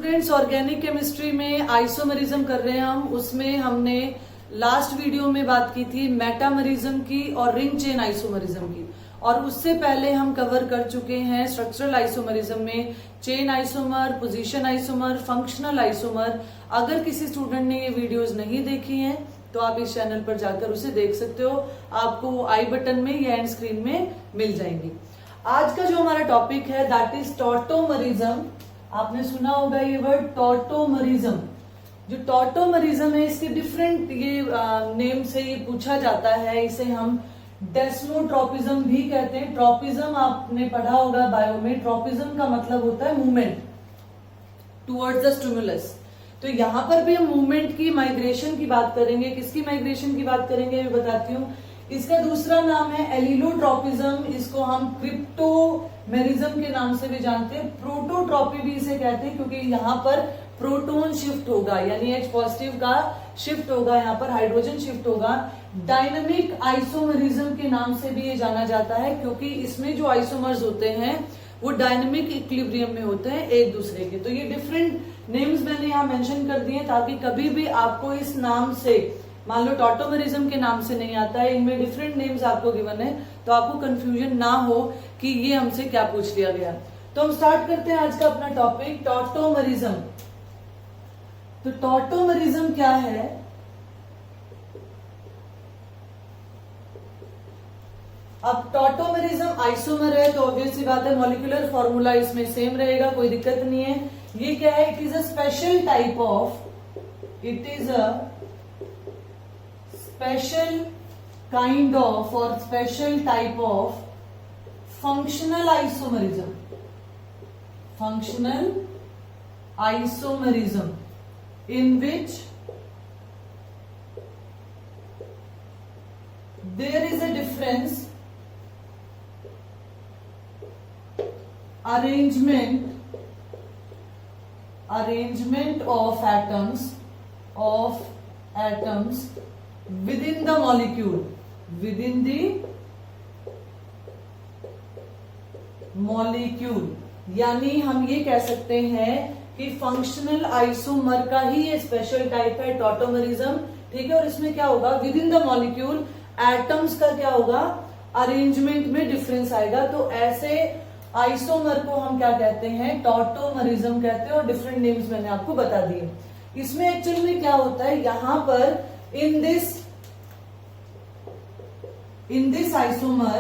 Students, organic chemistry में isomerism कर रहे हैं हम। उसमें हमने लास्ट वीडियो में बात की थी मेटामरिज्म की और रिंग चेन आइसोमरिज्म की, और उससे पहले हम कवर कर चुके हैं स्ट्रक्चरल आइसोमरिज्म में chain isomer, position isomer, functional isomer. अगर किसी स्टूडेंट ने ये वीडियोस नहीं देखी हैं तो आप इस चैनल पर जाकर उसे देख सकते हो, आपको आई बटन में या एंड स्क्रीन में मिल जाएंगी। आज का जो हमारा टॉपिक है दैट इज टॉटोमरिज्म। आपने सुना होगा ये वर्ड टॉटोमरिज्म। जो टॉटोमरिज्म है इसके डिफरेंट ये नेम से ये पूछा जाता है। इसे हम डेस्मोट्रोपिज्म भी कहते हैं। ट्रोपिज्म आपने पढ़ा होगा बायो में। ट्रोपिज्म का मतलब होता है मूवमेंट टुवर्ड्स द स्टिमुलस। तो यहां पर भी हम मूवमेंट की, माइग्रेशन की बात करेंगे। किसकी माइग्रेशन की बात करेंगे मैं बताती हूँ। इसका दूसरा नाम है एलिलोट्रोपिज्म। इसको हम क्रिप्टोमेरिज्म के नाम से भी जानते हैं। प्रोटोट्रॉपी भी इसे कहते हैं क्योंकि यहाँ पर प्रोटॉन शिफ्ट होगा, यानी H पॉजिटिव का शिफ्ट होगा, यहाँ पर हाइड्रोजन शिफ्ट होगा। डायनामिक आइसोमरिज्म के नाम से भी ये जाना जाता है क्योंकि इसमें जो आइसोमर्स होते हैं वो डायनामिक इक्विलिब्रियम में होते हैं एक दूसरे के। तो ये डिफरेंट नेम्स मैंने यहाँ मेंशन कर दिए ताकि कभी भी आपको इस नाम से, मान लो टॉटोमरिज्म के नाम से नहीं आता है, इनमें डिफरेंट नेम्स आपको गिवन है, तो आपको कंफ्यूजन ना हो कि ये हमसे क्या पूछ लिया गया। तो हम स्टार्ट करते हैं आज का अपना टॉपिक टॉटोमरिज्म। तो टॉटोमरिज्म क्या है? अब टॉटोमरिज्म आइसोमर है तो ऑब्वियस सी बात है मॉलिक्यूलर फॉर्मूला इसमें सेम रहेगा, कोई दिक्कत नहीं है। ये क्या है? It is a special type of, it is a special kind of or special type of functional isomerism. Functional isomerism in which there is a difference arrangement of atoms within the molecule, within the molecule। यानी हम ये कह सकते हैं कि functional isomer का ही ये special type है टॉटोमरिज्म, ठीक है। और इसमें क्या होगा? With in the molecule atoms का क्या होगा? अरेंजमेंट में डिफरेंस आएगा। तो ऐसे आइसोमर को हम क्या कहते हैं? टॉटोमरिज्म कहते हैं। और डिफरेंट नेम्स मैंने आपको बता दिए। इसमें एक्चुअली में क्या होता है, यहां पर in this isomer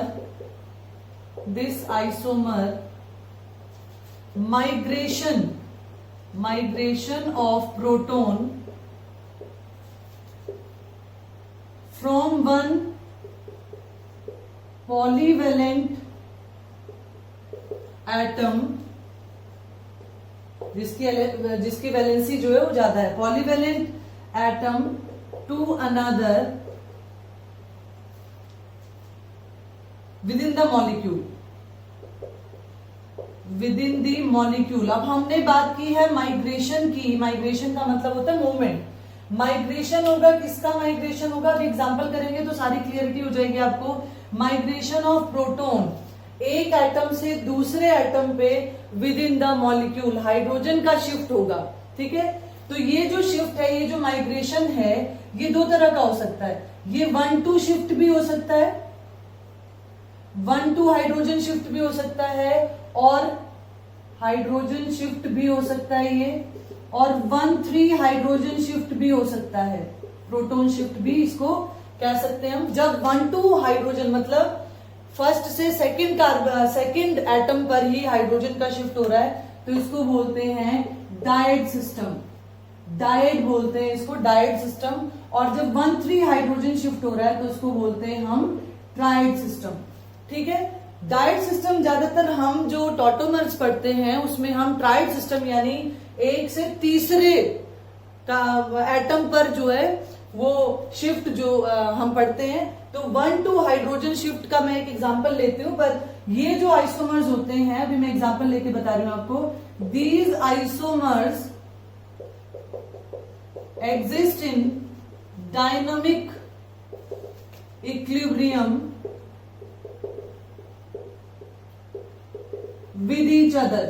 migration of proton from one polyvalent atom जिसकी वैलेंसी जो है वो ज्यादा है, polyvalent atom to another within the molecule, within the molecule। अब हमने बात की है माइग्रेशन की। माइग्रेशन का मतलब होता है मूवमेंट। माइग्रेशन होगा, किसका माइग्रेशन होगा? अब एग्जांपल करेंगे तो सारी क्लियरिटी हो जाएगी आपको। माइग्रेशन ऑफ प्रोटॉन, एक एटम से दूसरे एटम पे with in the molecule hydrogen का शिफ्ट होगा, ठीक है। तो ये जो शिफ्ट है, ये जो माइग्रेशन है, ये दो तरह का हो सकता है। ये 1-2 शिफ्ट भी हो सकता है, 1-2 हाइड्रोजन शिफ्ट भी हो सकता है, और हाइड्रोजन शिफ्ट भी हो सकता है ये, और 1-3 हाइड्रोजन शिफ्ट भी हो सकता है। प्रोटॉन शिफ्ट भी इसको कह सकते हैं हम। जब 1-2 हाइड्रोजन मतलब फर्स्ट से सेकंड एटम पर ही हाइड्रोजन का शिफ्ट हो रहा है तो इसको बोलते हैं डायड सिस्टम। डायड बोलते हैं इसको, डायड सिस्टम। और जब 1-3 हाइड्रोजन शिफ्ट हो रहा है तो उसको बोलते हैं हम ट्राइड सिस्टम, ठीक है। डायड सिस्टम ज्यादातर हम जो टॉटोमर्स पढ़ते हैं उसमें हम ट्राइड सिस्टम यानी एक से तीसरे का एटम पर जो है वो शिफ्ट जो हम पढ़ते हैं। तो 1-2 हाइड्रोजन शिफ्ट का मैं एक एग्जांपल लेती हूं, पर ये जो आइसोमर्स होते हैं, अभी मैं एग्जांपल लेके बता रही हूं आपको। These isomers exist in dynamic equilibrium with each other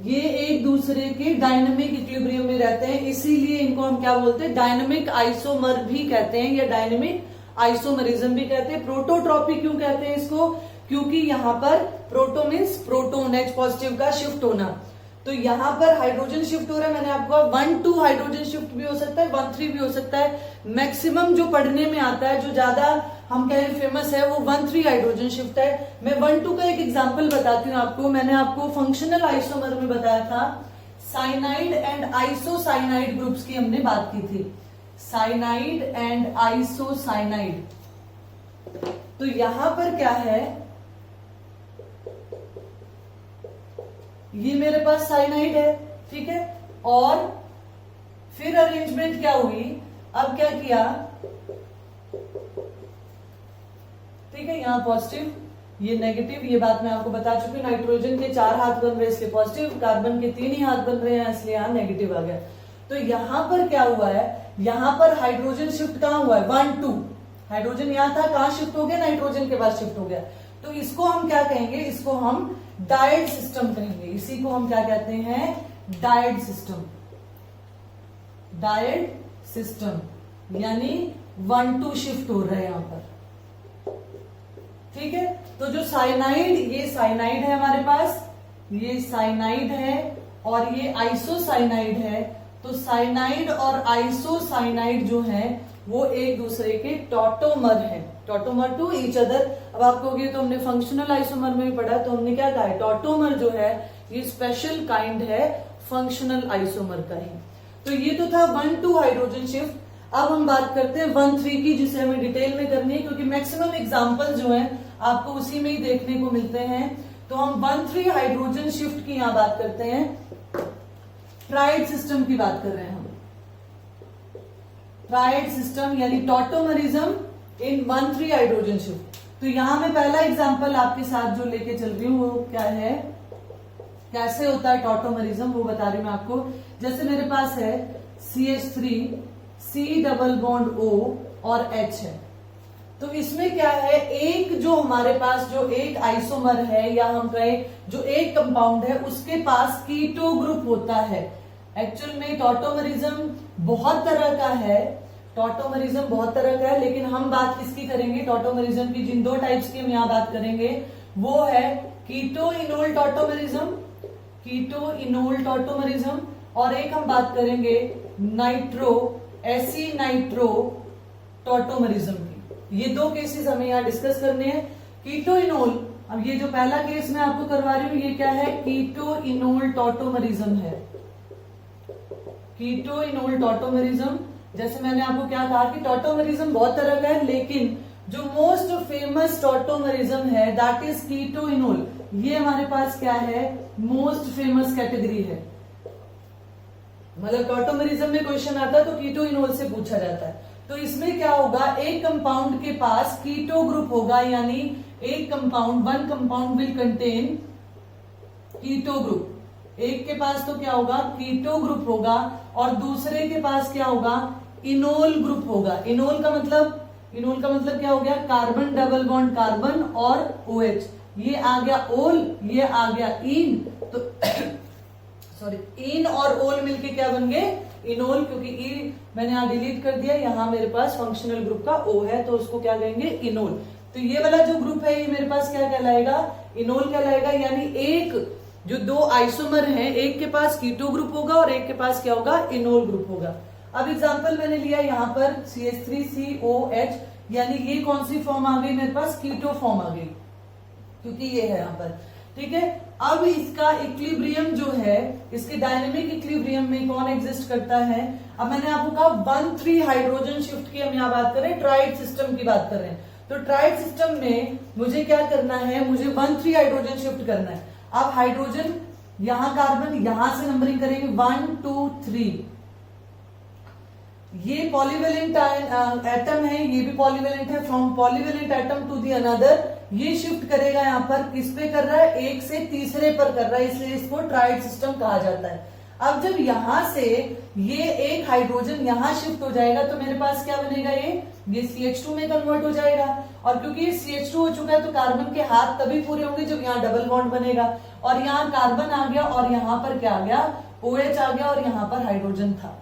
ये एक दूसरे के डायनेमिक इक्विलिब्रियम में रहते हैं, इसीलिए इनको हम क्या बोलते हैं, डायनेमिक आइसोमर भी कहते हैं या डायनेमिक आइसोमरिज्म भी कहते हैं। प्रोटोट्रॉपी क्यों कहते हैं इसको, क्योंकि यहाँ पर proto means proton H positive का शिफ्ट होना, तो यहाँ पर हाइड्रोजन शिफ्ट हो रहा है। मैंने आपको 1-2 हाइड्रोजन शिफ्ट भी हो सकता है, 1-3 भी हो सकता है। मैक्सिमम जो पढ़ने में आता है, जो ज्यादा हम कहें फेमस है, वो 1-3 हाइड्रोजन शिफ्ट है। मैं 1-2 का एक एग्जांपल बताती हूँ आपको। मैंने आपको फंक्शनल आइसोमर में बताया था, साइनाइड एंड आइसोसाइनाइड ग्रुप्स की हमने बात की थी, साइनाइड एंड आइसोसाइनाइड। तो यहां पर क्या है, ये मेरे पास साइनाइड है, ठीक है, और फिर अरेंजमेंट क्या हुई, अब क्या किया, ठीक है, यहां पॉजिटिव, ये नेगेटिव, ये बात मैं आपको बता चुकी हूँ। नाइट्रोजन के 4 हाथ बन रहे इसलिए पॉजिटिव, कार्बन के 3 ही हाथ बन रहे हैं इसलिए यहां नेगेटिव आ गया। तो यहां पर क्या हुआ है, यहां पर हाइड्रोजन शिफ्ट कहां हुआ है, 1-2 हाइड्रोजन यहां था, कहां शिफ्ट हो गया, नाइट्रोजन के पास शिफ्ट हो गया। तो इसको हम क्या कहेंगे, इसको हम डायड सिस्टम कहेंगे। इसी को हम क्या कहते हैं, डायड सिस्टम, डायड सिस्टम, यानी 1-2 शिफ्ट हो रहे हैं यहां पर, ठीक है। तो जो साइनाइड, ये साइनाइड है हमारे पास, ये साइनाइड है और ये आइसोसाइनाइड है। तो साइनाइड और आइसोसाइनाइड जो है वो एक दूसरे के टॉटोमर है, टॉटोमर टू ईच अदर। अब आप कहोगे तो हमने फंक्शनल आइसोमर में भी पढ़ा, तो हमने क्या कहा है, टॉटोमर जो है ये स्पेशल काइंड है फंक्शनल आइसोमर का ही। तो ये तो था 1-2 हाइड्रोजन शिफ्ट। अब हम बात करते हैं 1-3 की, जिसे हमें डिटेल में करनी है क्योंकि मैक्सिमम एग्जाम्पल जो है आपको उसी में ही देखने को मिलते हैं। तो हम 1-3 हाइड्रोजन शिफ्ट की यहां बात करते हैं, ट्राइड सिस्टम की बात कर रहे हैं हम, ट्राइड सिस्टम यानी टॉटोमरिज्म इन 1-3 हाइड्रोजन शिफ्ट। तो यहां मैं पहला एग्जांपल आपके साथ जो लेके चल रही हूं वो क्या है, कैसे होता है टॉटोमरिज्म वो बता रही हूं मैं आपको। जैसे मेरे पास है CH3 C double bond O और H है, तो इसमें क्या है, एक जो हमारे पास जो एक आइसोमर है या हम कहें जो एक कंपाउंड है उसके पास कीटो ग्रुप होता है। एक्चुअल में टॉटोमरिज्म बहुत तरह का है, टॉटोमरिज्म बहुत तरह का है, लेकिन हम बात किसकी करेंगे, टॉटोमरिज्म की जिन 2 टाइप्स की हम यहाँ बात करेंगे वो है कीटो इनोल टॉटोमरिज्म, कीटो इनोल टॉटोमरिज्म, और एक हम बात करेंगे नाइट्रो एसी नाइट्रो टॉटोमरिज्म की। ये 2 केसेस हमें यहाँ डिस्कस करने हैं। कीटो इनोल, अब ये जो पहला केस मैं आपको करवा रही हूं ये क्या है, कीटो इनोल टॉटोमरिज्म है, कीटो इनोल टॉटोमरिज्म। जैसे मैंने आपको क्या कहा कि टॉटोमरिज्म बहुत तरह का है, लेकिन जो मोस्ट फेमस टॉटोमरिज्म है दैट इज कीटो इनोल। ये हमारे पास क्या है, मोस्ट फेमस कैटेगरी है। मतलब टॉटोमरिज्म में क्वेश्चन आता है तो कीटो इनोल से पूछा जाता है। तो इसमें क्या होगा, एक कंपाउंड के पास कीटो ग्रुप होगा, यानी एक compound, one compound will contain keto group. एक के पास तो क्या होगा, कीटो ग्रुप होगा, और दूसरे के पास क्या होगा, इनोल ग्रुप होगा। इनोल का मतलब क्या हो गया, कार्बन डबल बॉन्ड कार्बन और OH, ये आ गया ओल, ये आ गया इन। तो सॉरी, इन और ओल मिलके क्या बन गए, इनोल, क्योंकि ई मैंने यहां डिलीट कर दिया, यहां मेरे पास फंक्शनल ग्रुप का O है तो उसको क्या कहेंगे, इनोल। तो ये वाला जो ग्रुप है ये मेरे पास क्या कहलाएगा, इनोल कहलाएगा। यानी एक जो 2 आइसोमर हैं, एक के पास कीटो ग्रुप होगा और एक के पास क्या होगा, इनोल ग्रुप होगा। अब एग्जांपल मैंने लिया यहाँ पर CH3COH, यानी ये कौन सी फॉर्म आ गई मेरे पास, कीटो फॉर्म आ गई, क्योंकि ये है यहाँ पर, ठीक है। अब इसका इक्विलिब्रियम जो है, इसके डायनेमिक इक्विलिब्रियम में कौन एग्जिस्ट करता है। अब मैंने आपको कहा 1-3 हाइड्रोजन शिफ्ट की हम यहाँ बात कर रहे हैं, ट्राइड सिस्टम की बात कर रहे हैं। तो ट्राइड सिस्टम में मुझे क्या करना है, मुझे 1-3 हाइड्रोजन शिफ्ट करना है। अब हाइड्रोजन यहां कार्बन, यहां से नंबरिंग करेंगे 1 2 3। ये पॉलीवेलेंट एटम है, ये भी पॉलीवेलेंट है, from polyvalent atom to the another. ये शिफ्ट करेगा यहाँ पर, किस पे कर रहा है, एक से तीसरे पर कर रहा है, इसलिए इसको ट्राइड सिस्टम कहा जाता है। अब जब यहां से ये एक हाइड्रोजन यहां शिफ्ट हो जाएगा तो मेरे पास क्या बनेगा, ये CH2 में कन्वर्ट हो जाएगा। और क्योंकि ये CH2 हो चुका है तो कार्बन के हाथ तभी पूरे होंगे जब यहाँ डबल बॉन्ड बनेगा। और यहाँ कार्बन आ गया और यहाँ पर क्या आ गया, OH आ गया और यहाँ पर हाइड्रोजन था।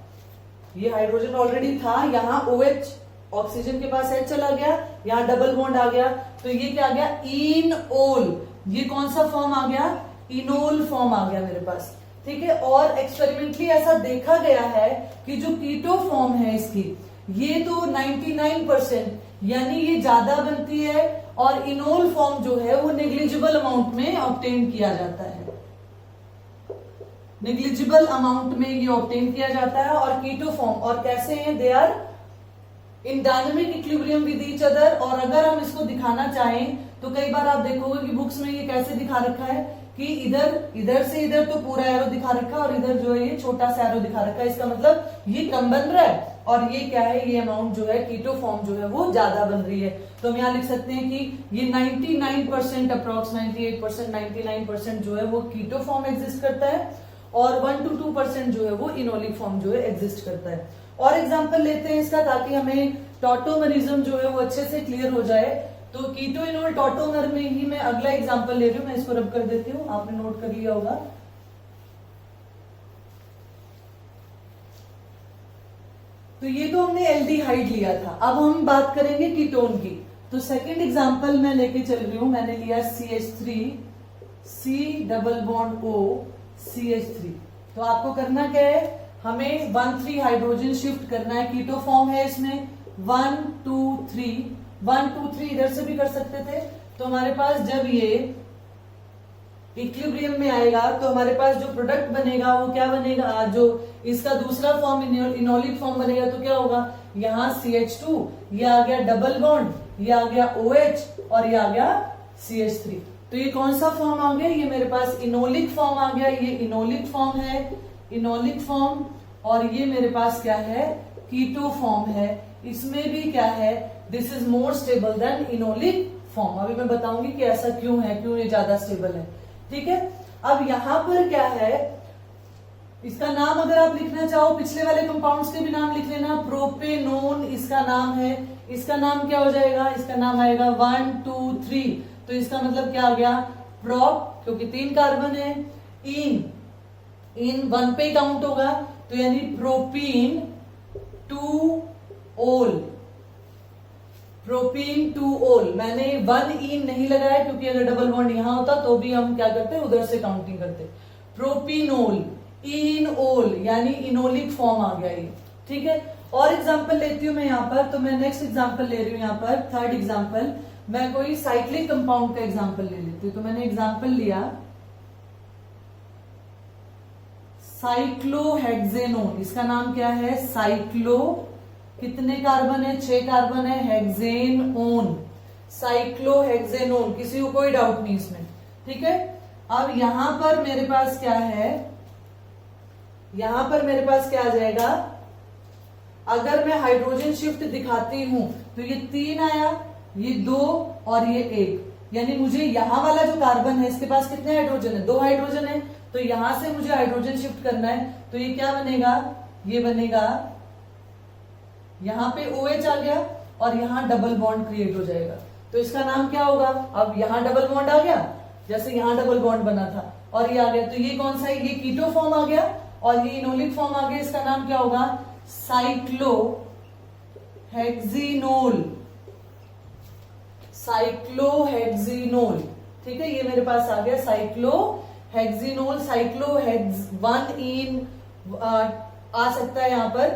ये हाइड्रोजन ऑलरेडी था, यहाँ OH ऑक्सीजन के पास H चला गया, यहाँ डबल बॉन्ड आ गया, तो ये क्या आ गया, इनओल। ये कौन सा फॉर्म आ गया, इनोल फॉर्म आ गया मेरे पास। ठीक है, और एक्सपेरिमेंटली ऐसा देखा गया है कि जो कीटो फॉर्म है इसकी, ये तो 99% यानी ये ज्यादा बनती है, और इनोल फॉर्म जो है वो नेग्लिजिबल अमाउंट में ऑब्टेन किया जाता है। नेग्लिजिबल अमाउंट में ये ऑब्टेन किया जाता है। और कीटो फॉर्म और कैसे हैं, they are in dynamic equilibrium with each other. और अगर हम इसको दिखाना चाहें तो कई बार आप देखोगे कि बुक्स में ये कैसे दिखा रखा है कि इधर से इधर तो पूरा एरो दिखा रखा है और इधर जो है ये छोटा सा एरो दिखा रखा है। इसका मतलब ये कम बन रहा है और ये क्या है, ये अमाउंट जो है कीटो फॉर्म जो है वो ज्यादा बन रही है। तो हम यहाँ लिख सकते हैं कि ये 99% अप्रॉक्स 98%, 99% जो है वो कीटो फॉर्म एग्जिस्ट करता है और 1 to 2% जो है वो इनोलिक फॉर्म जो है एग्जिस्ट करता है। और एग्जाम्पल लेते हैं इसका ताकि हमें टॉटोमरिज्म जो है वो अच्छे से क्लियर हो जाए। तो कीटो इनोल टॉटोमर में ही मैं अगला एग्जांपल ले रही हूं, मैं इसको रब कर देती हूं, आपने नोट कर लिया होगा। तो ये तो हमने एल्डिहाइड लिया था, अब हम बात करेंगे कीटोन की। तो सेकंड एग्जांपल मैं लेके चल रही हूं, मैंने लिया CH3 C double bond O CH3। तो आपको करना क्या है, हमें 1,3 हाइड्रोजन शिफ्ट करना है। कीटो फॉर्म है इसमें 1 2 3, 1 2 3 इधर से भी कर सकते थे। तो हमारे पास जब ये इक्विलिब्रियम में आएगा तो हमारे पास जो प्रोडक्ट बनेगा वो क्या बनेगा, जो इसका दूसरा फॉर्म इनोलिक फॉर्म बनेगा तो क्या होगा, यहाँ CH2, ये आ गया डबल बॉन्ड, ये आ गया OH और ये आ गया CH3। तो ये कौन सा फॉर्म आ गया, ये मेरे पास इनोलिक फॉर्म आ गया। ये इनोलिक फॉर्म है, इनोलिक फॉर्म। और ये मेरे पास क्या है, कीटो फॉर्म है। इसमें भी क्या है, this is more stable then enolic form. अभी मैं बताऊंगी कि ऐसा क्यों है, क्यों ये ज्यादा स्टेबल है। ठीक है, अब यहां पर क्या है, इसका नाम अगर आप लिखना चाहो, पिछले वाले कंपाउंड्स के भी नाम लिख लेना। प्रोपेनोन इसका नाम है, इसका नाम क्या हो जाएगा, इसका नाम आएगा 1 2 3। तो इसका मतलब क्या आ गया, प्रोप, क्योंकि 3 कार्बन है। इन 1 पे काउंट होगा, तो यानी प्रोपीन 2 ओल, प्रोपीन 2 ओल। मैंने 1 इन नहीं लगाया क्योंकि अगर डबल बॉन्ड यहां होता तो भी हम क्या करते, उधर से काउंटिंग करते। प्रोपीनोल, इनओल यानी इनोलिक फॉर्म आ गया ये। ठीक है, और एग्जांपल लेती हूं मैं यहां पर। तो मैं नेक्स्ट एग्जांपल ले रही हूं यहां पर, थर्ड एग्जांपल। मैं कोई साइक्लिक कंपाउंड का एग्जांपल ले लेती हूं। तो मैंने एग्जांपल लिया साइक्लोहेक्सेनोन। इसका नाम क्या है, साइक्लो, कितने कार्बन है, 6 कार्बन है, हेक्सेनोन, साइक्लोहेक्सेनोन। किसी को कोई डाउट नहीं इसमें। ठीक है, अब यहां पर मेरे पास क्या है, यहां पर मेरे पास क्या आ जाएगा, अगर मैं हाइड्रोजन शिफ्ट दिखाती हूं तो ये 3 आया, ये 2 और ये 1। यानी मुझे यहां वाला जो कार्बन है इसके पास कितने हाइड्रोजन है, 2 हाइड्रोजन है। तो यहां से मुझे हाइड्रोजन शिफ्ट करना है, तो ये क्या बनेगा, ये बनेगा, यहां पे OH आ गया और यहां डबल बॉन्ड क्रिएट हो जाएगा। तो इसका नाम क्या होगा, अब यहां डबल बॉन्ड आ गया, जैसे यहां डबल बॉन्ड बना था और ये आ गया, तो ये कौन सा है, ये कीटो फॉर्म आ गया और ये इनोलिक फॉर्म आ गया। इसका नाम क्या होगा, साइक्लोहेक्सिनोल, साइक्लोहेक्सिनोल। ठीक है, ये मेरे पास आ गया साइक्लोहेक्सिनोल। साइक्लोहेक्स 1 इन आ सकता है यहां पर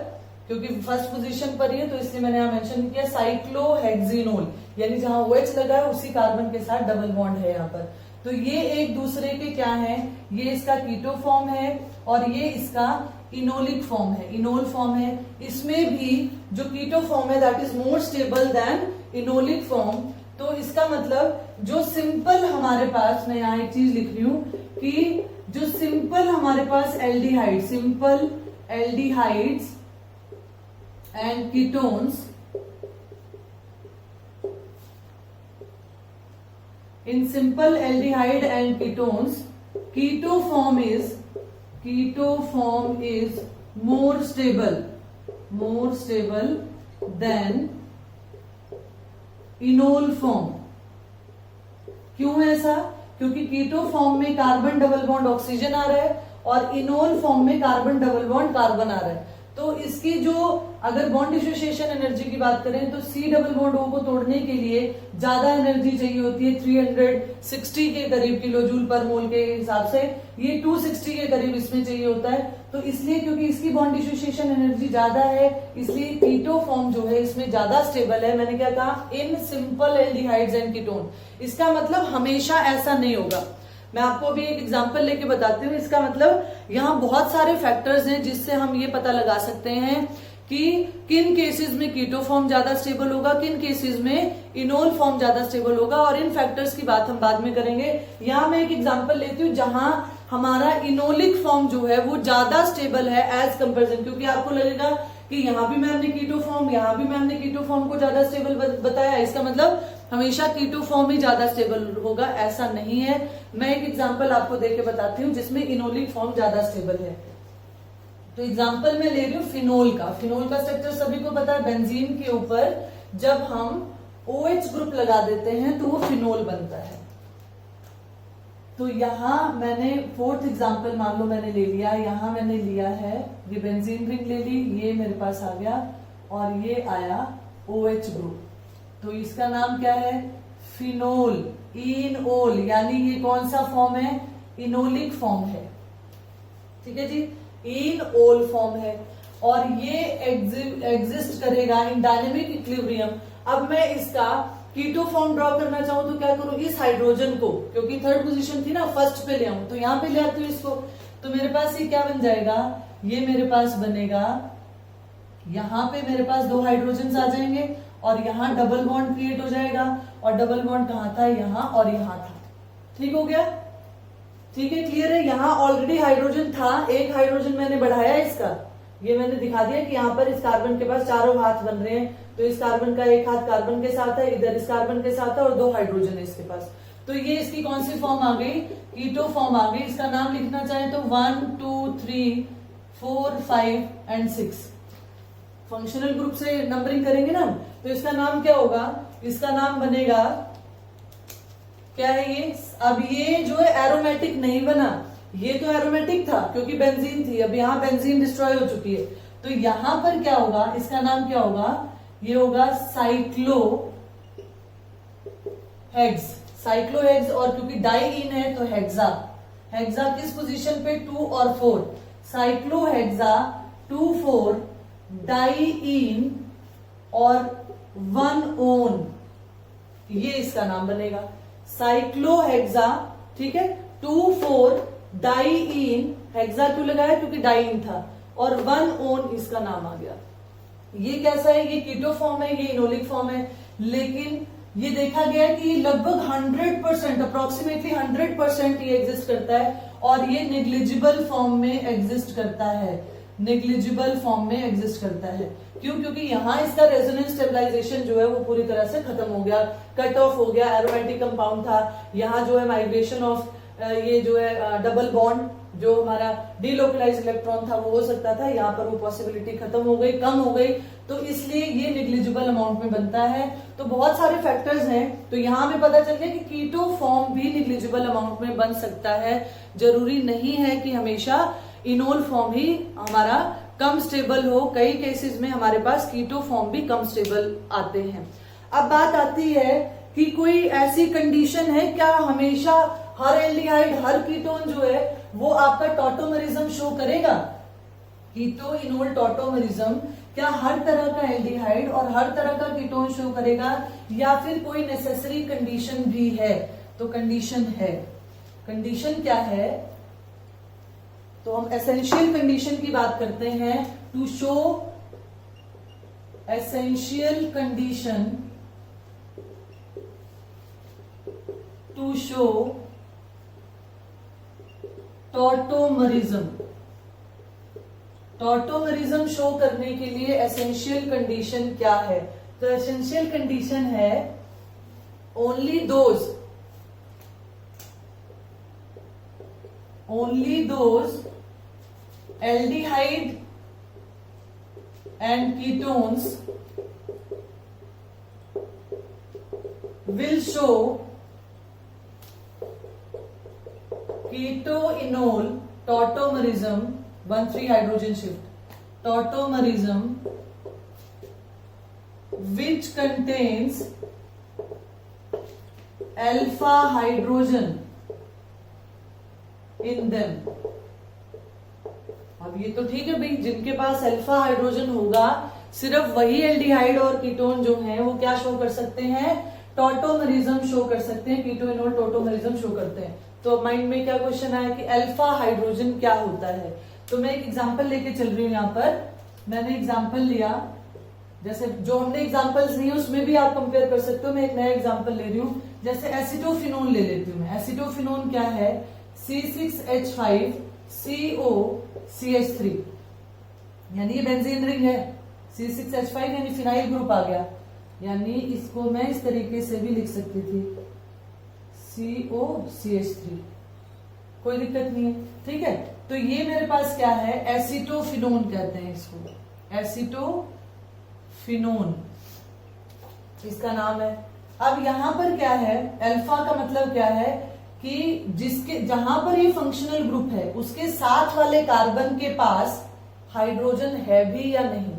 क्योंकि फर्स्ट पोजीशन पर ही है, तो इसलिए मैंने यहां मेंशन किया साइक्लोहेक्सिनोल, यानी जहां OH लगा है उसी कार्बन के साथ डबल बॉन्ड है यहां पर। तो ये एक दूसरे के क्या है, ये इसका कीटो फॉर्म है और ये इसका इनोलिक फॉर्म है, इनोल फॉर्म है। इसमें भी जो कीटो फॉर्म है that is more stable then enolic form. तो इसका मतलब जो सिंपल हमारे पास, मैं यहां एक चीज लिख रही हूं कि जो सिंपल हमारे पास aldehyde, simple aldehydes and ketones, in simple aldehyde and ketones, keto form is keto form is more stable than enol form. क्यों ऐसा? क्योंकि कीटो फॉर्म में कार्बन डबल बॉन्ड ऑक्सीजन आ रहा है और इनोल फॉर्म में कार्बन डबल बॉन्ड कार्बन आ रहा है। तो इसकी जो अगर बॉन्ड डिसोसिएशन एनर्जी की बात करें तो सी डबल बॉन्ड ओ को तोड़ने के लिए ज्यादा एनर्जी चाहिए होती है, 360 के करीब किलो जूल पर मोल के हिसाब से, ये 260 के करीब इसमें चाहिए होता है। तो इसलिए क्योंकि इसकी बॉन्ड डिसोसिएशन एनर्जी ज्यादा है, इसलिए कीटो फॉर्म जो है इसमें ज्यादा स्टेबल है। मैंने क्या कहा? In simple aldehydes and ketone. इसका मतलब हमेशा ऐसा नहीं होगा। मैं आपको अभी एक एग्जांपल लेके बताती हूँ। इसका मतलब यहाँ बहुत सारे फैक्टर्स हैं जिससे हम ये पता लगा सकते हैं कि किन केसेस में कीटो फॉर्म ज्यादा स्टेबल होगा, किन केसेस में इनोल फॉर्म ज्यादा स्टेबल होगा, और इन फैक्टर्स की बात हम बाद में करेंगे। यहाँ मैं एक एग्जांपल लेती हूँ जहां हमारा इनोलिक फॉर्म जो है वो ज्यादा स्टेबल है एज कंपेरिजन, क्योंकि आपको लगेगा कि यहाँ भी मैम ने कीटो फॉर्म, यहाँ भी मैम ने कीटो फॉर्म को ज्यादा स्टेबल बताया, इसका मतलब हमेशा कीटो फॉर्म ही ज्यादा स्टेबल होगा, ऐसा नहीं है। मैं एक एग्जांपल आपको देके बताती हूँ जिसमें इनोलिक फॉर्म ज्यादा स्टेबल है। तो एग्जांपल मैं ले रही हूँ फिनोल का। फिनोल का स्ट्रक्चर सभी को पता है, बेंजीन के ऊपर जब हम OH ग्रुप लगा देते हैं तो वो फिनोल बनता है। तो यहां मैंने फोर्थ एग्जांपल मान लो मैंने ले लिया, यहां मैंने लिया है ये बेंजीन रिंग ले ली, ये मेरे पास आ गया और ये आया OH ग्रुप। तो इसका नाम क्या है? फिनोल, इनोल, यानी ये कौन सा फॉर्म है? इनोलिक फॉर्म है। ठीक है जी, इनोल फॉर्म है और ये एग्जिस्ट करेगा इन डायनेमिक इक्विलिब्रियम। अब मैं इसका कीटो फॉर्म ड्रॉ करना चाहूं तो क्या करूं? इस हाइड्रोजन को, क्योंकि थर्ड पोजीशन थी ना, फर्स्ट पे ले आऊं, तो यहां पे ले आती हूं इसको। तो मेरे पास ये क्या बन जाएगा? ये मेरे पास बनेगा, यहां पे मेरे पास 2 हाइड्रोजन आ जाएंगे और यहां डबल बॉन्ड क्रिएट हो जाएगा। और डबल बॉन्ड कहां था? यहां और यहां था। ठीक हो गया? ठीक है, क्लियर है? यहां ऑलरेडी हाइड्रोजन था, एक हाइड्रोजन मैंने बढ़ाया इसका, ये मैंने दिखा दिया कि यहाँ पर इस कार्बन के पास चारों हाथ बन रहे हैं। तो इस कार्बन का एक हाथ कार्बन के साथ है, इधर इस कार्बन के साथ है और 2 हाइड्रोजन है इसके पास। तो ये इसकी कौन सी फॉर्म आ गई? कीटो फॉर्म आ गई। इसका नाम लिखना चाहे तो 1 2 3 4 5 एंड 6 फंक्शनल ग्रुप से नंबरिंग करेंगे ना, तो इसका नाम क्या होगा? इसका नाम बनेगा क्या है ये? अब ये जो है एरोमेटिक नहीं बना, ये तो एरोमेटिक था क्योंकि बेंजीन थी, अब यहाँ बेंजीन डिस्ट्रॉय हो चुकी है। तो यहां पर क्या होगा? इसका नाम क्या होगा? ये होगा साइक्लोहेक्स। साइक्लोहेक्स, और क्योंकि डाई इन है तो हेक्सा। हेक्सा किस पोजीशन पे? 2 और 4। साइक्लोहेक्सा 2 4 डाई इन और 1 ओन, ये इसका नाम बनेगा साइक्लोहेक्सा। ठीक है, 2 4 डाई इन, हेक्सा क्यों लगाया? क्योंकि डाई इन था, और 1 ओन इसका नाम आ गया। ये कैसा है? ये कीटो फॉर्म है, ये इनोलिक फॉर्म है, लेकिन ये देखा गया कि लगभग 100%, अप्रोक्सीमेटली 100% ये एग्जिस्ट करता है और ये नेग्लिजिबल फॉर्म में एग्जिस्ट करता है। नेग्लिजिबल फॉर्म में एग्जिस्ट करता है। क्यों? क्योंकि यहाँ इसका रेजोनेंस स्टेबलाइजेशन जो है वो पूरी तरह से खत्म हो गया, कट ऑफ हो गया। एरोमेटिक कंपाउंड था, यहाँ जो है माइग्रेशन ऑफ ये जो है डबल बॉन्ड, जो हमारा डीलोकलाइज इलेक्ट्रॉन था वो हो सकता था, यहाँ पर वो पॉसिबिलिटी खत्म हो गई, कम हो गई, तो इसलिए ये निग्लिजिबल अमाउंट में बनता है। तो बहुत सारे फैक्टर्स हैं, तो यहाँ हमें पता चल गया कि कीटो फॉर्म भी निग्लिजिबल अमाउंट में बन सकता है। जरूरी नहीं है कि हमेशा इनोल फॉर्म ही हमारा कम स्टेबल हो, कई केसेस में हमारे पास कीटो फॉर्म भी कम स्टेबल आते हैं। अब बात आती है कि कोई ऐसी कंडीशन है क्या हमेशा हर एल्डिहाइड, हर कीटोन जो है वो आपका टॉटोमरिज्म शो करेगा? कीटो इनोल टॉटोमरिज्म क्या हर तरह का एल्डिहाइड और हर तरह का कीटोन शो करेगा, या फिर कोई नेसेसरी कंडीशन भी है? तो कंडीशन है। कंडीशन क्या है? तो हम एसेंशियल कंडीशन की बात करते हैं। To show essential condition to show tautomerism. Tautomerism show करने के लिए एसेंशियल कंडीशन क्या है? तो एसेंशियल कंडीशन है only those aldehyde and ketones will show ketoenol tautomerism 1,3 hydrogen shift tautomerism which contains alpha hydrogen in them। अब ये तो ठीक है भाई, जिनके पास अल्फा हाइड्रोजन होगा सिर्फ वही एल्डिहाइड और कीटोन जो है वो क्या शो कर सकते हैं, टॉटोमरिज्म शो कर सकते हैं, कीटोइनोल टॉटोमरिज्म शो करते हैं। तो माइंड में क्या क्वेश्चन आया कि अल्फा हाइड्रोजन क्या होता है। तो मैं एक एग्जांपल लेके चल रही हूँ, यहाँ पर मैंने एग्जांपल लिया, जैसे जो हमने एग्जांपल्स लिए उसमें भी आप कंपेयर कर सकते हो। मैं एक नया एग्जांपल ले रही हूँ, जैसे एसिटोफिनोन ले लेती हूँ मैं। एसिटोफिनोन क्या है, C6H5COCH3, यानी ये बेंजीन रिंग है। C6H5 यानी फिनाइल ग्रुप आ गया, यानी इसको मैं इस तरीके से भी लिख सकती थी COCH3, कोई दिक्कत नहीं है, ठीक है। तो ये मेरे पास क्या है, एसिटोफिनोन कहते हैं इसको, एसिटोफिनोन इसका नाम है। अब यहां पर क्या है, अल्फा का मतलब क्या है कि जिसके जहां पर ये फंक्शनल ग्रुप है उसके साथ वाले कार्बन के पास हाइड्रोजन है भी या नहीं।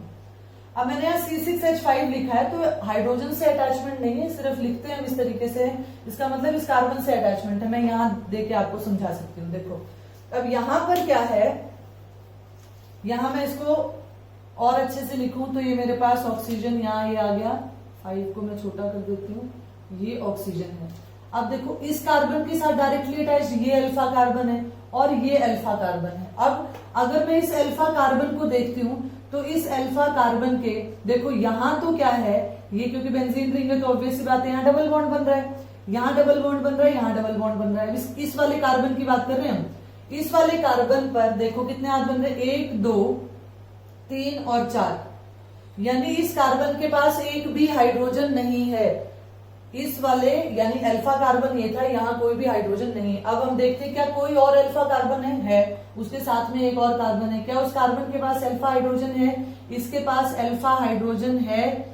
अब मैंने यहाँ C6H5 लिखा है तो हाइड्रोजन से अटैचमेंट नहीं है, सिर्फ लिखते हैं हम इस तरीके से, इसका मतलब इस कार्बन से अटैचमेंट है। मैं यहां देके आपको समझा सकती हूँ। देखो अब यहां पर क्या है, यहां मैं इसको और अच्छे से लिखूं तो ये मेरे पास ऑक्सीजन, यहाँ ये आ गया, 5 को मैं छोटा कर देती हूँ, ये ऑक्सीजन है। अब देखो इस कार्बन के साथ डायरेक्टली अटैच ये अल्फा कार्बन है और ये अल्फा कार्बन है। अब अगर मैं इस अल्फा कार्बन को देखती हूँ तो इस अल्फा कार्बन के देखो यहाँ तो क्या है, ये क्योंकि बेंजीन रिंग है तो ऑब्वियस सी बात है यहाँ डबल बॉन्ड बन रहा है, यहाँ डबल बॉन्ड बन रहा है, यहाँ डबल बॉन्ड बन रहा है। इस वाले कार्बन की बात कर रहे हैं हम। इस वाले कार्बन पर देखो कितने हाथ बन रहे हैं, 1 2 3 और 4, यानी इस कार्बन के पास एक भी हाइड्रोजन नहीं है। इस वाले यानी अल्फा कार्बन ये था, यहाँ कोई भी हाइड्रोजन नहीं है। अब हम देखते हैं क्या कोई और अल्फा कार्बन है, उसके साथ में एक और कार्बन है, क्या उस कार्बन के पास अल्फा हाइड्रोजन है, इसके पास अल्फा हाइड्रोजन है।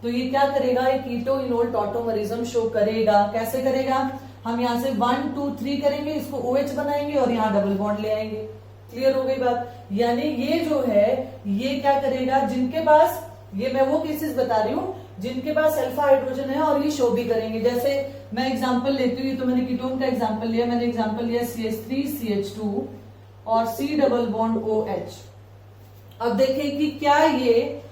तो ये क्या करेगा, ये कीटोइनोल टॉटोमरिज्म शो करेगा। कैसे करेगा, हम यहाँ से 1 2 3 करेंगे, इसको OH बनाएंगे और यहाँ डबल बॉन्ड ले आएंगे। क्लियर हो गई बात। यानी ये जो है ये क्या करेगा, जिनके पास, ये मैं वो केसेस बता रही हूँ जिनके पास अल्फा हाइड्रोजन है और ये शो भी करेंगे। जैसे मैं एग्जांपल लेती हूँ, तो मैंने कीटोन का एग्जांपल लिया, मैंने एग्जांपल लिया CH3CH2 और C डबल बॉन्ड OH। अब देखें कि क्या ये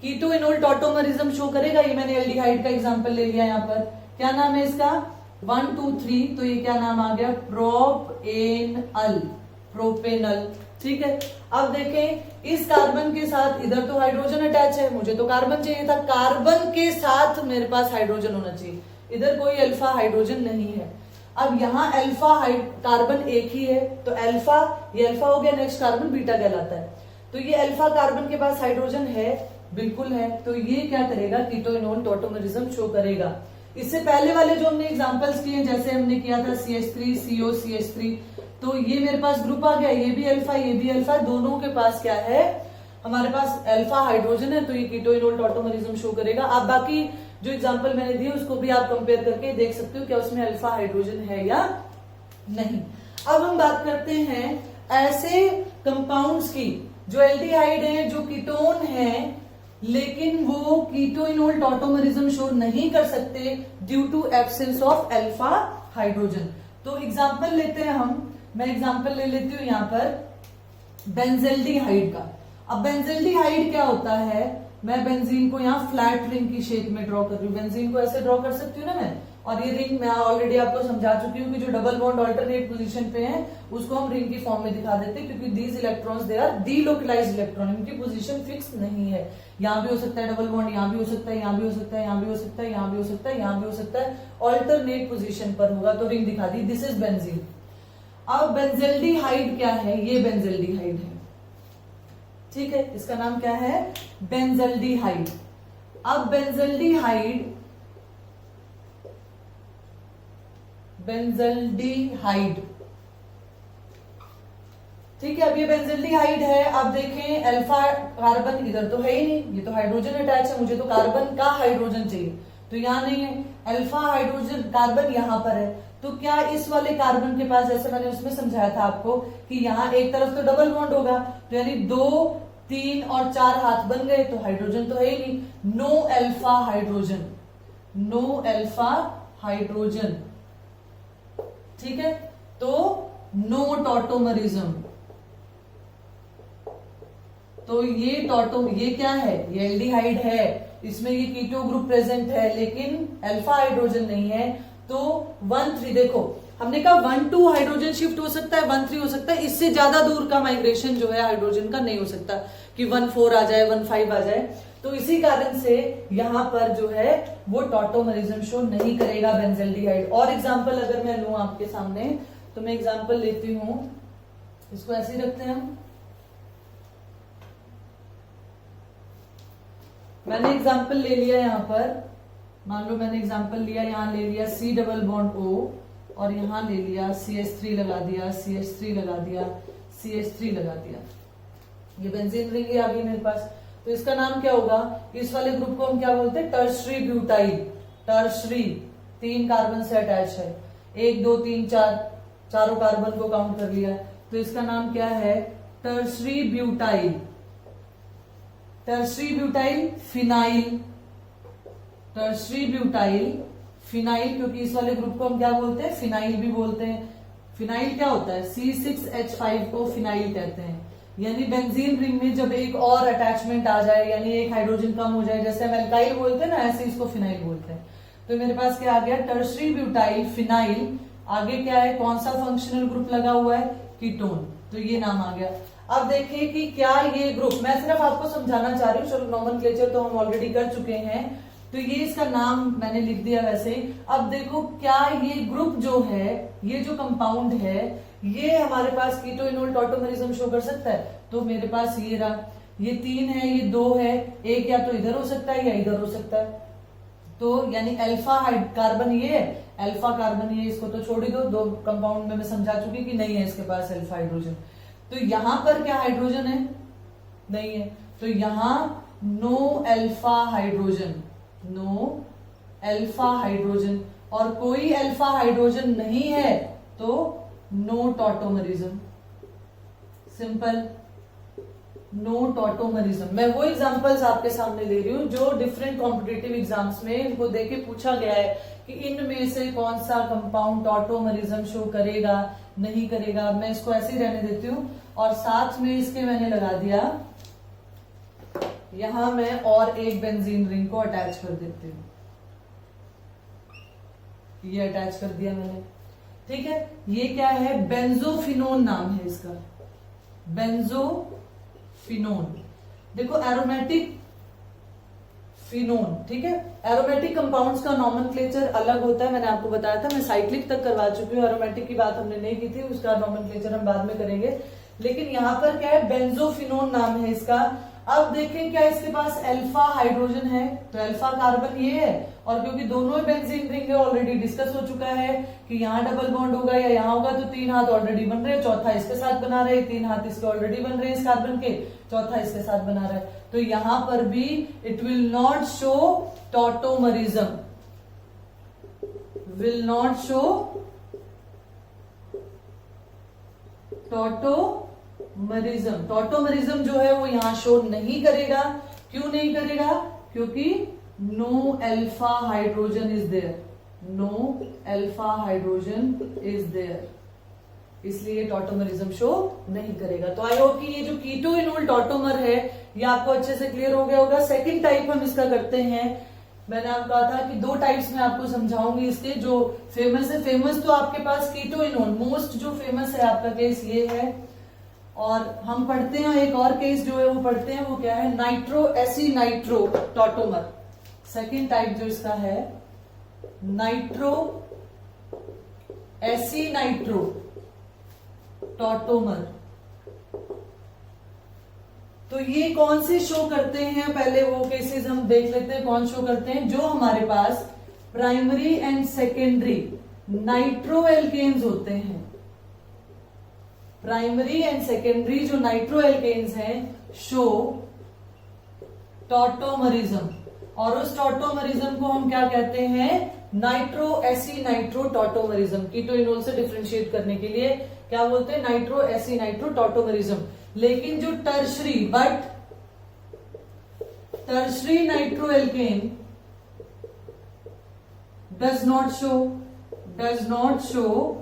कीटोइनोल टॉटोमरिज्म शो करेगा। ये मैंने एल्डिहाइड का एग्जांपल ले लिया, यहाँ पर क्या नाम है इसका 1 2 3, तो ये क्या नाम आ गया, प्रोपेनल, ठीक है। अब देखें इस कार्बन के साथ इधर तो हाइड्रोजन अटैच है, मुझे तो कार्बन चाहिए था, कार्बन के साथ मेरे पास हाइड्रोजन होना चाहिए, इधर कोई अल्फा हाइड्रोजन नहीं है। अब यहाँ अल्फा कार्बन एक ही है तो अल्फा, ये अल्फा हो गया, नेक्स्ट कार्बन बीटा कहलाता है। तो ये अल्फा कार्बन के पास हाइड्रोजन है, बिल्कुल है, तो ये क्या करेगा, कीटोइनोल टॉटोमरिज्म शो करेगा। इससे पहले वाले जो हमने एग्जांपल्स किए, जैसे हमने किया था CH3 COCH3, तो ये मेरे पास ग्रुप आ गया, ये भी अल्फा ये भी अल्फा, दोनों के पास क्या है, हमारे पास अल्फा हाइड्रोजन है, तो ये कीटोइनोल टॉटोमरिज्म शो करेगा। अब बाकी जो एग्जांपल मैंने दिए उसको भी आप कंपेयर करके देख सकते हो क्या उसमें अल्फा हाइड्रोजन है या नहीं। अब हम बात करते हैं ऐसे कंपाउंड्स की जो एल्डिहाइड है, जो कीटोन है, लेकिन वो कीटोइनोल टॉटोमरिज्म शो नहीं कर सकते due to absence of alpha hydrogen. तो एग्जांपल लेते हैं हम, मैं एग्जांपल ले लेती हूं यहाँ पर बेंजेल्डिहाइड का। अब बेंजेल्डिहाइड क्या होता है, मैं बेंजीन को यहाँ फ्लैट रिंग की शेप में ड्रॉ कर रही हूँ, बेंजीन को ऐसे ड्रॉ कर सकती हूँ ना मैं, और ये रिंग मैं ऑलरेडी आपको समझा चुकी हूँ कि जो डबल बॉन्ड ऑल्टरनेट पोजीशन पे है उसको हम रिंग की फॉर्म में दिखा देते हैं, क्योंकि these electrons they are delocalised electron, इनकी पोजीशन फिक्स नहीं है। यहाँ भी हो सकता है डबल बॉन्ड, यहाँ भी हो सकता है, यहाँ भी हो सकता है, यहाँ भी हो सकता है, यहाँ भी हो सकता है, यहाँ भी हो सकता है, ऑल्टरनेट पोजीशन पर होगा, तो रिंग दिखा दी, दिस इज बेंजीन। अब बेंजेल्डिहाइड क्या है, ये बेंजेल्डिहाइड है, ठीक है, इसका नाम क्या है, बेंजेल्डिहाइड। अब बेंजेल्डिहाइड ठीक है, अब ये बेंजल्डिहाइड है। अब देखें अल्फा कार्बन इधर तो है ही नहीं, ये तो हाइड्रोजन अटैच है, मुझे तो कार्बन का हाइड्रोजन चाहिए, तो यहाँ नहीं है। अल्फा हाइड्रोजन कार्बन यहाँ पर है, तो क्या इस वाले कार्बन के पास, जैसे मैंने उसमें समझाया था आपको कि यहाँ एक तरफ तो डबल बॉन्ड होगा, तो यानी 2, 3 और 4 हाथ बन गए, तो हाइड्रोजन तो है ही नहीं। No alpha hydrogen, no alpha hydrogen, ठीक है। तो नो टॉटोमरिज्म, तो ये क्या है, ये एल्डिहाइड है, इसमें ये कीटो ग्रुप प्रेजेंट है, लेकिन अल्फा हाइड्रोजन नहीं है। तो 1,3 देखो हमने कहा 1,2 हाइड्रोजन शिफ्ट हो सकता है, 1,3 हो सकता है, इससे ज्यादा दूर का माइग्रेशन जो है हाइड्रोजन का नहीं हो सकता कि 1,4 आ जाए, 1,5 आ जाए। तो इसी कारण से यहां पर जो है वो टॉटोमरिज्म शो नहीं करेगा बेंजल्डिहाइड। और एग्जाम्पल अगर मैं लूं आपके सामने, तो मैं एग्जाम्पल लेती हूं, इसको ऐसे ही रखते हैं हम। मैंने एग्जाम्पल ले लिया यहां पर, मान लो मैंने एग्जाम्पल लिया, यहां ले लिया C डबल बॉन्ड O और यहां ले लिया CH3 लगा दिया, CH3 लगा दिया, CH3 लगा दिया, ये बेंजीन रिंग आ गई मेरे पास। तो इसका नाम क्या होगा, इस वाले ग्रुप को हम क्या बोलते हैं, टर्शरी ब्यूटाइल। टर्शरी 3 कार्बन से अटैच है, 1 2 3 4, चारों कार्बन को काउंट कर लिया, तो इसका नाम क्या है, tertiary butyl. Tertiary butyl phenyl, tertiary butyl phenyl, क्योंकि इस वाले ग्रुप को हम क्या बोलते हैं, फिनाइल भी बोलते हैं। फिनाइल क्या होता है, C6H5 को फिनाइल कहते हैं। यानी बेंजीन रिंग में जब एक और अटैचमेंट आ जाए, यानी एक हाइड्रोजन कम हो जाए, जैसे हम एल्काइल बोलते हैं ना, ऐसे इसको फिनाइल बोलते हैं। तो मेरे पास क्या आ गया, टर्शरी ब्यूटाइल फिनाइल। आगे क्या है, कौन सा फंक्शनल ग्रुप लगा हुआ है, कीटोन, तो ये नाम आ गया। अब देखिए कि क्या ये ग्रुप, मैं सिर्फ आपको समझाना चाह रही हूँ, चलो नॉमेनक्लेचर तो हम ऑलरेडी कर चुके हैं, तो ये इसका नाम मैंने लिख दिया वैसे। अब देखो क्या ये ग्रुप जो है, ये जो कंपाउंड है, ये हमारे पास कीटो इनोल टॉटोमरिज्म शो कर सकता है। तो मेरे पास ये रहा, ये 3 है, ये 2 है, एक या तो इधर हो सकता है या इधर हो सकता है। तो यानी अल्फा कार्बन ये है, अल्फा कार्बन ये, इसको तो छोड़ ही दो कंपाउंड में मैं समझा चुकी कि नहीं है इसके पास अल्फा हाइड्रोजन। तो यहां पर क्या हाइड्रोजन है, नहीं है, तो यहां no alpha hydrogen, no alpha hydrogen, और कोई अल्फा हाइड्रोजन नहीं है तो no tautomerism, simple, no tautomerism. मैं वो एग्जांपल्स आपके सामने ले रही हूं जो डिफरेंट कॉम्पिटिटिव एग्जाम्स में इनको देके पूछा गया है कि इनमें से कौन सा कंपाउंड टॉटोमरिज्म शो करेगा, नहीं करेगा। मैं इसको ऐसे ही रहने देती हूं, और साथ में इसके मैंने लगा दिया, यहां मैं और एक बेंजीन रिंग को अटैच कर देती हूं, ये अटैच कर दिया मैंने, ठीक है। ये क्या है, बेंजोफिनोन नाम है इसका, बेंजोफिनोन। देखो एरोमेटिक फिनोन, ठीक है। एरोमेटिक कंपाउंड्स का नॉमेनक्लेचर अलग होता है, मैंने आपको बताया था, मैं साइक्लिक तक करवा चुकी हूँ, एरोमेटिक की बात हमने नहीं की थी, उसका नॉमेनक्लेचर हम बाद में करेंगे। लेकिन यहाँ पर क्या है, बेंजोफिनोन नाम है इसका। अब देखें क्या इसके पास अल्फा हाइड्रोजन है, तो अल्फा कार्बन ये है, और क्योंकि दोनों ही बेंजीन रिंग है, ऑलरेडी डिस्कस हो चुका है कि यहाँ डबल बॉन्ड होगा या यहाँ होगा, तो 3 हाथ ऑलरेडी बन रहे हैं, चौथा इसके साथ बना रहे, 3 हाथ इसके ऑलरेडी बन रहे हैं इस कार्बन के, चौथा इसके साथ बना रहा है। तो यहां पर भी it will not show tautomerism, will not show tautomerism. Tautomerism जो है वो यहां शो नहीं करेगा। क्यों नहीं करेगा, क्योंकि no alpha hydrogen is there, no alpha hydrogen is there, इसलिए टॉटोमरिज्म शो नहीं करेगा। तो आई होप कि ये जो कीटो इनोल टॉटोमर है ये आपको अच्छे से क्लियर हो गया होगा। सेकंड टाइप हम इसका करते हैं, मैंने आपको कहा था कि 2 टाइप्स में आपको समझाऊंगी इसके, जो फेमस है, फेमस तो आपके पास कीटो इनोल, मोस्ट जो फेमस है आपका केस ये है, और हम पढ़ते हैं एक और केस जो है वो पढ़ते हैं, वो क्या है, nitro aci nitro tautomer. Second type जो इसका है नाइट्रो एसी नाइट्रो टॉटोमर। तो ये कौन से शो करते हैं, पहले वो केसेस हम देख लेते हैं कौन शो करते हैं। जो हमारे पास primary and secondary nitro alkanes होते हैं, प्राइमरी एंड सेकेंडरी जो नाइट्रो एल्केन्स हैं शो टॉटोमरिज्म, और उस टॉटोमरिज्म को हम क्या कहते हैं, nitro aci nitro tautomerism. Keto enol से डिफरेंशिएट करने के लिए क्या बोलते हैं, नाइट्रो एसी नाइट्रो टॉटोमरिज्म। लेकिन जो tertiary nitro alkane does not show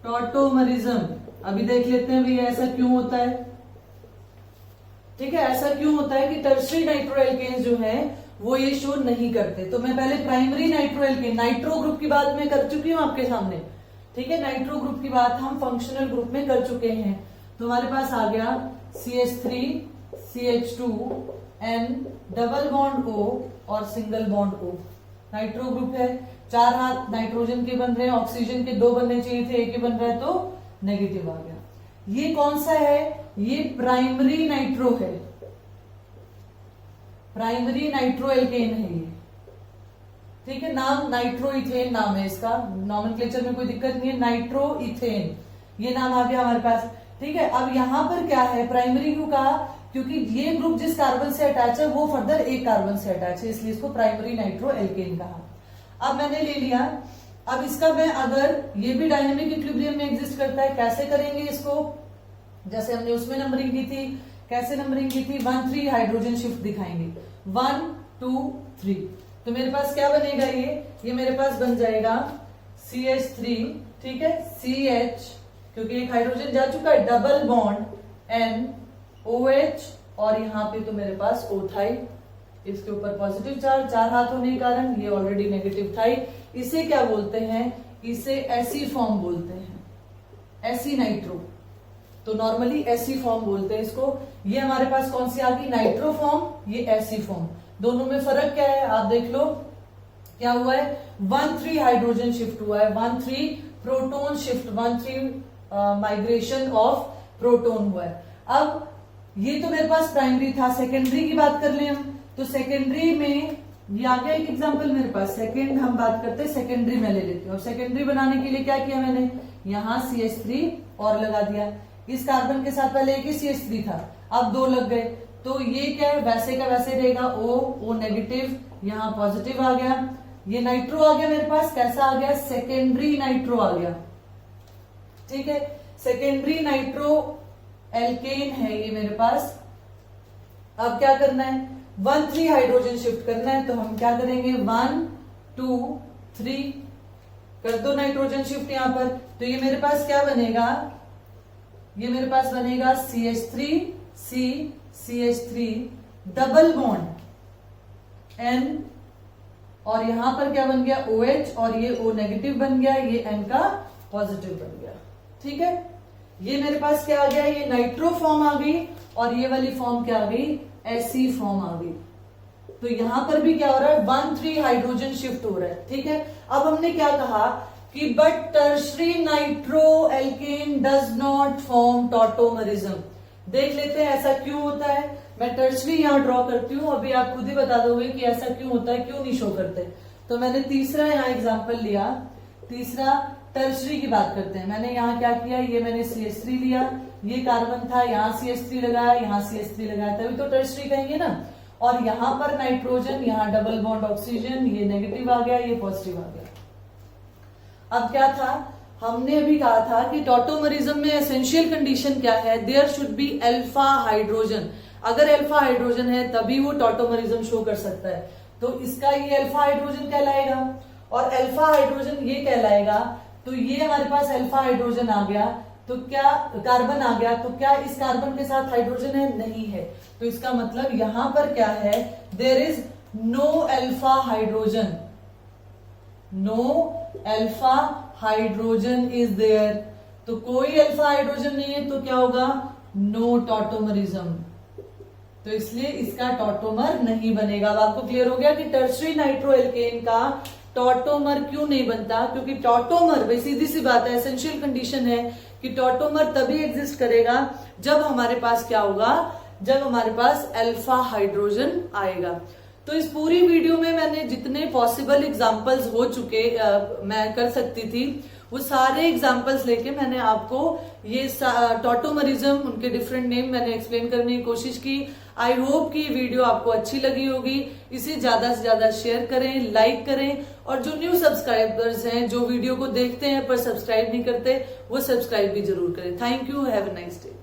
tautomerism. अभी देख लेते हैं भैया ऐसा क्यों होता है। ठीक है, ऐसा क्यों होता है कि टर्शरी नाइट्रो एल्केन्स जो है वो ये शो नहीं करते। तो मैं पहले primary nitro alkene, nitro group की बात मैं कर चुकी हूं आपके सामने। ठीक है, नाइट्रो ग्रुप की बात हम फंक्शनल ग्रुप में कर चुके हैं। तो हमारे पास आ गया CH3 CH2 N double bond O और single bond O। Nitro group है, 4 हाथ नाइट्रोजन के बन रहे हैं, ऑक्सीजन के 2 बनने चाहिए थे, 1 ही बन रहा है तो नेगेटिव आ गया। ये कौन सा है, ये प्राइमरी नाइट्रो है, प्राइमरी नाइट्रो एल्केन है ये। ठीक है, नाम नाइट्रो इथेन नाम है इसका, नॉमेनक्लेचर में कोई दिक्कत नहीं है, नाइट्रो इथेन ये नाम आ गया हमारे पास। ठीक है, अब यहां पर क्या है, प्राइमरी क्यों कहा, क्योंकि ये ग्रुप जिस कार्बन से अटैच है वो फर्दर एक कार्बन से अटैच है, इसलिए इसको प्राइमरी नाइट्रो एल्केन कहा। अब मैंने ले लिया, अब इसका मैं अगर ये भी डायनेमिक इक्विलिब्रियम में एग्जिस्ट करता है, कैसे करेंगे इसको, जैसे हमने उसमें नंबरिंग की थी, कैसे नंबरिंग की थी, 1 3 हाइड्रोजन शिफ्ट दिखाएंगे, 1 2 3। तो मेरे पास क्या बनेगा, ये मेरे पास बन जाएगा CH3, ठीक है, CH क्योंकि एक हाइड्रोजन जा चुका है, डबल बॉन्ड N OH, और यहाँ पे तो मेरे पास O था ही, इसके ऊपर पॉजिटिव चार्ज, 4 हाथ होने के कारण ये ऑलरेडी नेगेटिव था ही। इसे क्या बोलते हैं, इसे एसी फॉर्म बोलते हैं, एसी नाइट्रो। तो नॉर्मली एसी फॉर्म बोलते हैं इसको। ये हमारे पास कौन सी आ गई, नाइट्रो फॉर्म, ये एसी फॉर्म। दोनों में फर्क क्या है, आप देख लो क्या हुआ है, 1 3 हाइड्रोजन शिफ्ट हुआ है, 1 3 proton shift, 1 3 migration of proton हुआ है। अब ये तो मेरे पास प्राइमरी था, सेकेंडरी की बात कर ले हम, तो सेकेंडरी में ये आ गया एक एग्जांपल मेरे पास। सेकेंड हम बात करते हैं, सेकेंडरी में ले लेती हूँ। और सेकेंडरी बनाने के लिए क्या किया मैंने, यहाँ CH3 और लगा दिया, इस कार्बन के साथ पहले एक ही CH3 था, अब 2 लग गए, तो ये क्या है, वैसे का वैसे रहेगा, O नेगेटिव, यहाँ पॉजिटिव आ गया, ये नाइट्रो आ गया मेरे पास, कैसा आ गया, सेकेंडरी नाइट्रो आ गया। ठीक है, सेकेंडरी नाइट्रो एल्केन है ये मेरे पास। अब क्या करना है, 1 3 हाइड्रोजन शिफ्ट करना है, तो हम क्या करेंगे, 1 2 3 कर दो नाइट्रोजन शिफ्ट यहां पर। तो ये मेरे पास क्या बनेगा, ये मेरे पास बनेगा CH3 C CH3 double bond N, और यहां पर क्या बन गया, OH, और ये O नेगेटिव बन गया, ये N का पॉजिटिव बन गया। ठीक है, ये मेरे पास क्या आ गया, ये नाइट्रो फॉर्म आ गई, और ये वाली फॉर्म क्या आ गई, एसी फॉर्म आ गई। तो यहां पर भी क्या हो रहा है, 1 3 हाइड्रोजन शिफ्ट हो रहा है। ठीक है, अब हमने क्या कहा कि but tertiary nitro alkane does not form tautomerism. देख लेते हैं ऐसा क्यों होता है। मैं टर्शरी यहां ड्रॉ करती हूं, अभी आप खुद ही बता दोगे कि ऐसा क्यों होता है, क्यों नहीं शो करते। तो मैंने तीसरा यहां एग्जाम्पल लिया, तीसरा टर्शरी की बात करते हैं। मैंने यहाँ क्या किया, ये मैंने CH3 लिया, ये कार्बन था, यहाँ CH3 लगाया, यहाँ CH3 लगाया, तभी तो टर्शरी कहेंगे ना। और यहाँ पर नाइट्रोजन, यहाँ डबल बॉन्ड ऑक्सीजन, ये नेगेटिव आ गया, ये पॉजिटिव आ गया। अब क्या था, हमने अभी कहा था कि टॉटोमरिज्म में एसेंशियल कंडीशन क्या है, there should be alpha hydrogen. अगर अल्फा हाइड्रोजन है तभी वो टॉटोमरिज्म शो कर सकता है। तो इसका ये अल्फा हाइड्रोजन कहलाएगा, और अल्फा हाइड्रोजन ये कहलाएगा। तो ये हमारे पास अल्फा हाइड्रोजन आ गया, तो क्या कार्बन आ गया, तो क्या इस कार्बन के साथ हाइड्रोजन है, नहीं है। तो इसका मतलब यहां पर क्या है, there is no alpha hydrogen, no alpha hydrogen is there. तो कोई अल्फा हाइड्रोजन नहीं है, तो क्या होगा, नो टॉटोमरिज्म। तो इसलिए इसका टॉटोमर नहीं बनेगा। अब आपको क्लियर हो गया कि टर्शरी नाइट्रो एल्केन का टॉटोमर क्यों नहीं बनता, क्योंकि टॉटोमर भाई सीधी सी बात है, एसेंशियल कंडीशन है कि टॉटोमर तभी एग्जिस्ट करेगा जब हमारे पास क्या होगा, जब हमारे पास अल्फा हाइड्रोजन आएगा। तो इस पूरी वीडियो में मैंने जितने पॉसिबल एग्जांपल्स हो चुके मैं कर सकती थी वो सारे एग्जाम्पल्स लेके मैंने आपको ये टॉटोमरिज्म, उनके डिफरेंट नेम मैंने एक्सप्लेन करने की कोशिश की। आई होप कि वीडियो आपको अच्छी लगी होगी। इसे ज्यादा से ज्यादा शेयर करें, लाइक करें, और जो न्यू सब्सक्राइबर्स हैं, जो वीडियो को देखते हैं पर सब्सक्राइब नहीं करते, वो सब्सक्राइब भी जरूर करें। Thank you, have a nice day.